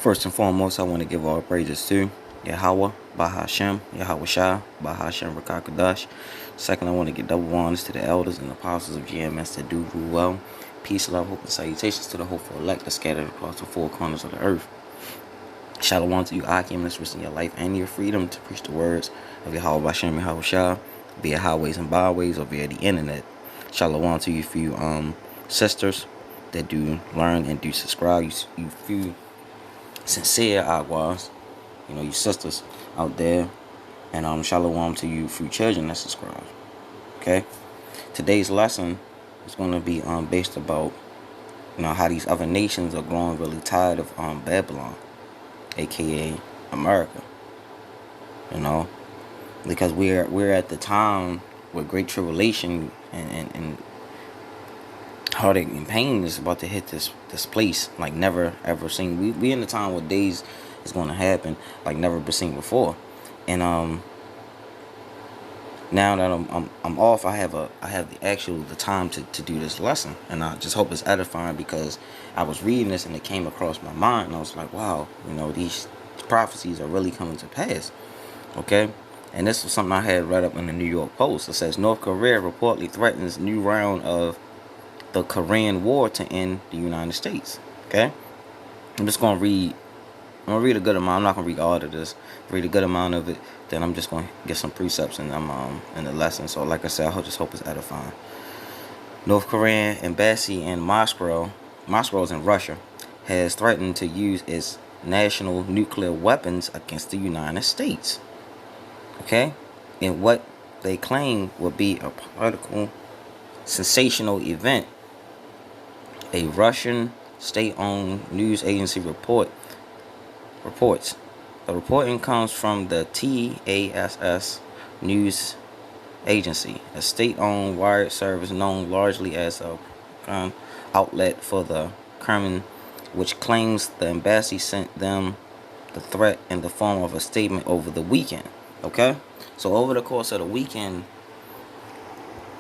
First and foremost, I want to give all praises to Yahweh, Bahashem, Yahweh Shah, Bahashem, Rakakadash. Second, I want to give double honors to the elders and apostles of GMS that do rule well. Peace, love, hope, and salutations to the hopeful elect that scattered across the four corners of the earth. Shalom to you, Akim, that's risking your life and your freedom to preach the words of Yahweh Bahashem, Yahweh Shah, via highways and byways or via the internet. Shalom to you few sisters that do learn and do subscribe. You few sincere Agwas, you sisters out there, and shalom to you few children that subscribe. Okay, today's lesson is going to be based about how these other nations are growing really tired of Babylon, aka America. Because we're at the time where great tribulation and heartache and pain is about to hit this place like never ever seen. We in the time where days is going to happen like never been seen before. And now that I'm off, I have the time to do this lesson, and I just hope it's edifying because I was reading this and it came across my mind, and I was like, wow, these prophecies are really coming to pass. Okay. And this was something I had read up in the New York Post. It says North Korea reportedly threatens new round of the Korean War to end the United States. Okay, I'm just gonna read. I'm gonna read a good amount. I'm not gonna read all of this. Read a good amount of it. Then I'm just gonna get some precepts and in the lesson. So like I said, I just hope it's edifying. North Korean embassy in Moscow is in Russia, has threatened to use its national nuclear weapons against the United States. Okay, in what they claim would be a political sensational event. A Russian state-owned news agency reports. The reporting comes from the TASS news agency, a state-owned wired service known largely as a outlet for the Kremlin, which claims the embassy sent them the threat in the form of a statement over the weekend. Okay, so over the course of the weekend,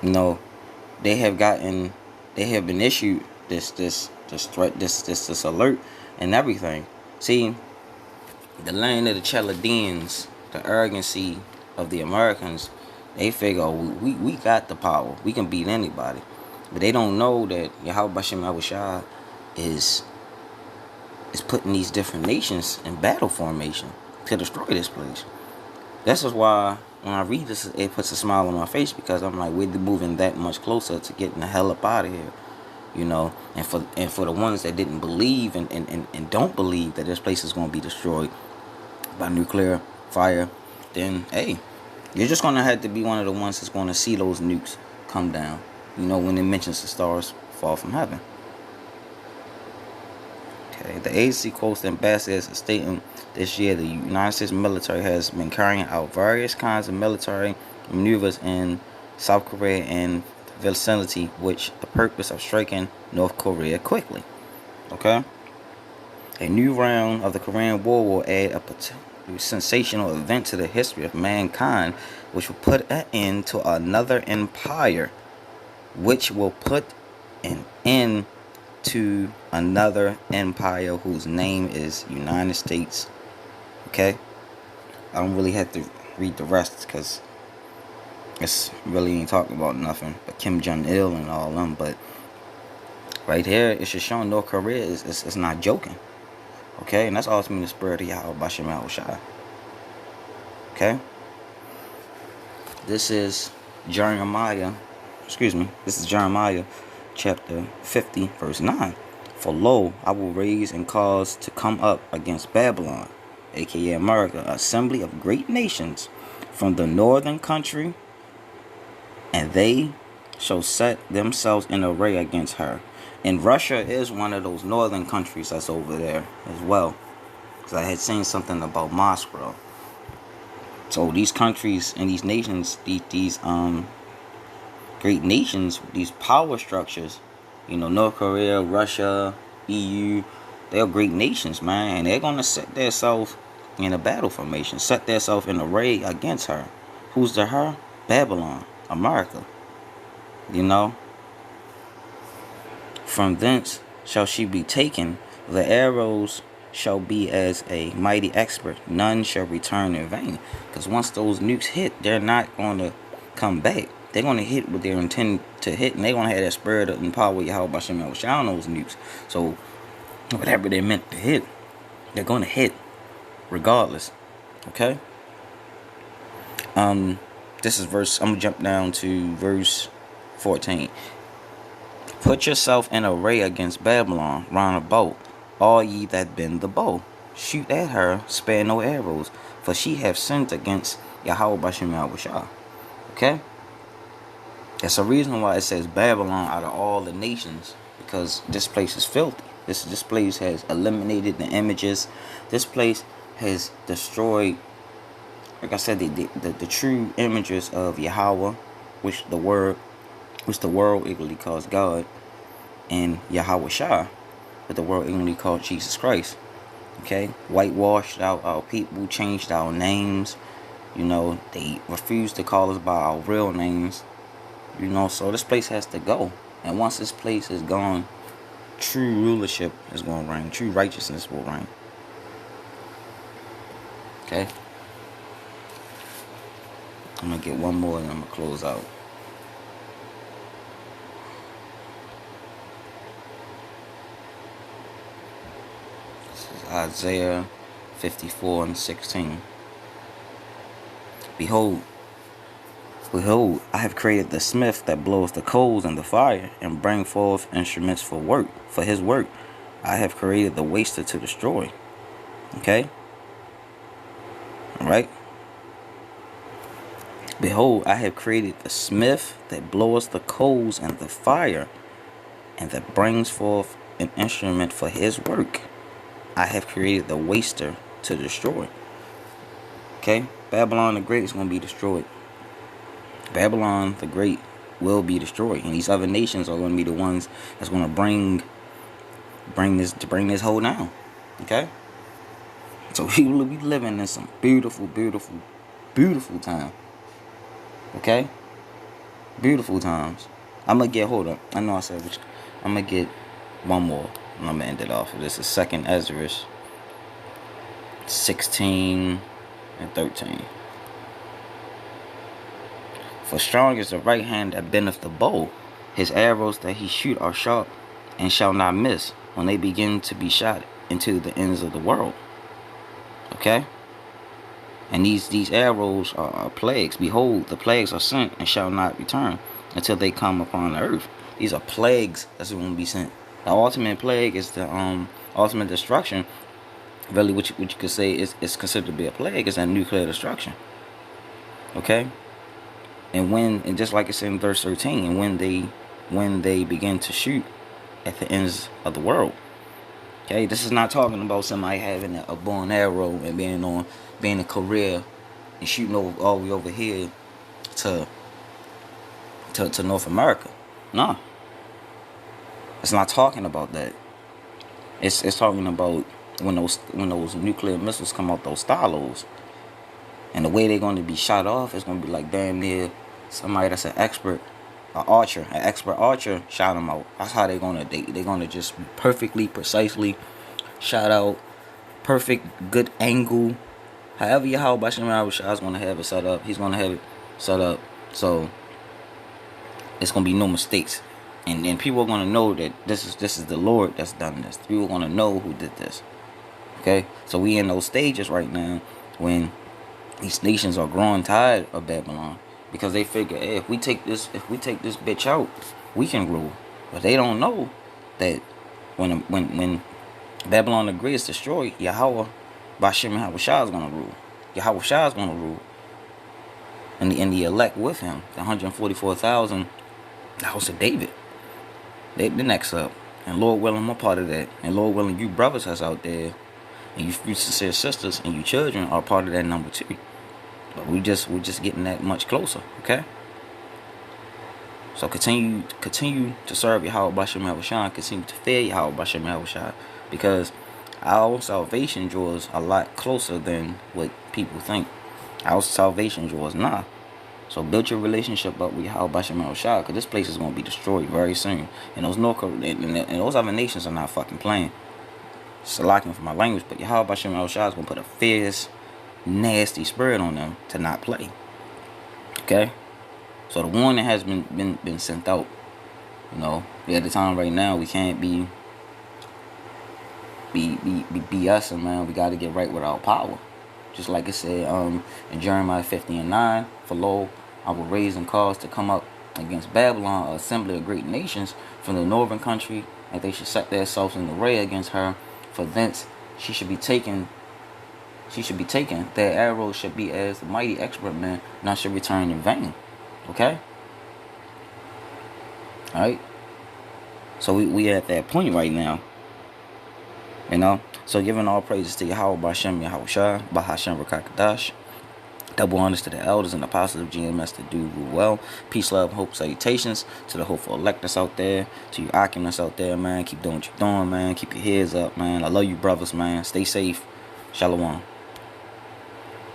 they have been issued this threat, this alert and everything. See, the land of the Chaldeans, the arrogancy of the Americans, they figure we got the power, we can beat anybody, but they don't know that Yahweh Bashem Yahushua is putting these different nations in battle formation to destroy this place. This is why when I read this, it puts a smile on my face, because I'm like, we're moving that much closer to getting the hell up out of here, And for the ones that didn't believe and don't believe that this place is going to be destroyed by nuclear fire, then hey, you're just going to have to be one of the ones that's going to see those nukes come down. When it mentions the stars fall from heaven. Okay, the agency quotes the ambassador as stating this year the United States military has been carrying out various kinds of military maneuvers in South Korea and the vicinity, which the purpose of striking North Korea quickly. Okay, a new round of the Korean War will add a sensational event to the history of mankind, which will put an end to another empire, which will put an end to another empire whose name is United States. Okay, I don't really have to read the rest because it's really ain't talking about nothing but Kim Jong-il and all them. But right here, it's just showing North Korea is not joking. Okay, and that's ultimately the spirit of Yahweh Bashem Yahushua. Okay, this is Jeremiah chapter 50, verse 9. For lo, I will raise and cause to come up against Babylon, aka America, assembly of great nations from the northern country, and they shall set themselves in array against her. And Russia is one of those northern countries that's over there as well, because I had seen something about Moscow. So these countries and these nations, these great nations, these power structures, North Korea, Russia, EU, they're great nations, man, and they're gonna set themselves in a battle formation, set themselves in array against her. Who's the her? Babylon, America. From thence shall she be taken. The arrows shall be as a mighty expert. None shall return in vain. Because once those nukes hit, they're not going to come back. They're going to hit what they're intended to hit, and they're going to have that spirit and power of Yahweh Bashem Yahushua on those nukes. So whatever they're meant to hit, they're going to hit regardless. Okay? This is verse, I'm going to jump down to verse 14. Put yourself in array against Babylon round about, all ye that bend the bow. Shoot at her, spare no arrows, for she hath sinned against Yahweh Bashem Yahushua. Okay? That's a reason why it says Babylon out of all the nations, because this place is filthy. This place has eliminated the images. This place has destroyed, like I said, the true images of Yahweh, which the world ignorantly calls God, and Yahweh Shah, but the world ignorantly calls Jesus Christ. Okay, whitewashed out our people, changed our names. You know, they refuse to call us by our real names. You know, so this place has to go. And once this place is gone, true rulership is going to reign. True righteousness will reign. Okay? I'm going to get one more and I'm going to close out. This is Isaiah 54:16. Behold, I have created the smith that blows the coals in the fire and bring forth instruments for his work. I have created the waster to destroy. Okay? Alright? Behold, I have created the smith that blows the coals in the fire and that brings forth an instrument for his work. I have created the waster to destroy. Okay? Babylon the Great is going to be destroyed. Babylon the Great will be destroyed, and these other nations are going to be the ones that's going to bring this whole down. Okay, so we will be living in some beautiful, beautiful, beautiful time. Okay, beautiful times. I'm gonna get hold up. I know I said which. I'm gonna get one more, and I'm gonna end it off. This is 2nd Ezra 16:13. For strong is the right hand that bendeth the bow. His arrows that he shoot are sharp, and shall not miss when they begin to be shot into the ends of the world. Okay? And these arrows are plagues. Behold, the plagues are sent and shall not return until they come upon the earth. These are plagues that's going to be sent. The ultimate plague is the ultimate destruction. Really, what you could say is considered to be a plague is a nuclear destruction. Okay? And just like it's in verse 13, and when they begin to shoot at the ends of the world. Okay, this is not talking about somebody having a bow and arrow and being in Korea and shooting all the way over here to North America. No, it's not talking about that. It's talking about when those nuclear missiles come out those silos, and the way they're going to be shot off is going to be like damn near somebody that's an expert archer shot them out. That's how they're gonna just perfectly, precisely shot out, perfect, good angle. However Yahweh Bashem Yahushua is gonna have it set up, he's gonna have it set up so it's gonna be no mistakes, and people are gonna know that this is the Lord that's done this. People are gonna know who did this. Okay, so we in those stages right now when these nations are growing tired of Babylon. Because they figure, hey, if we take this bitch out, we can rule. But they don't know that when Babylon the Great is destroyed, Yahweh Bashem Yahushua is gonna rule. Yahweh Shah is gonna rule, and the elect with him, the 144,000, the house of David. They next up, and Lord willing, I'm a part of that. And Lord willing, you brothers that's out there, and you sincere sisters, and you children are part of that number too. But we're just getting that much closer, okay? So continue to serve Yahweh Bashem Yahushua, continue to fear Yahweh Bashem Yahushua, because our salvation draws a lot closer than what people think. Our salvation draws nigh. So build your relationship up with Yahweh Bashem Yahushua, because this place is going to be destroyed very soon. And those those other nations are not fucking playing. Salaking for my language, but Yahweh Bashem Yahushua is gonna put a fierce, nasty spirit on them to not play. Okay? So the warning has been sent out. You know, at the time right now we can't be BSing, man. We gotta get right with our power. Just like it said in Jeremiah 50:9, for lo, I will raise and cause to come up against Babylon an assembly of great nations from the northern country, and they should set themselves in array against her. For thence she should be taken. Their arrows should be as the mighty expert men, not should return in vain. Okay? Alright? So we at that point right now. You know? So giving all praises to Yahweh Bashem Yahushua, Bahashem Rakakadash. Double honors to the elders and apostles of GMS to do well. Peace, love, hope, salutations to the hopeful electors out there, to you occupants out there, man. Keep doing what you're doing, man. Keep your heads up, man. I love you, brothers, man. Stay safe. Shalom.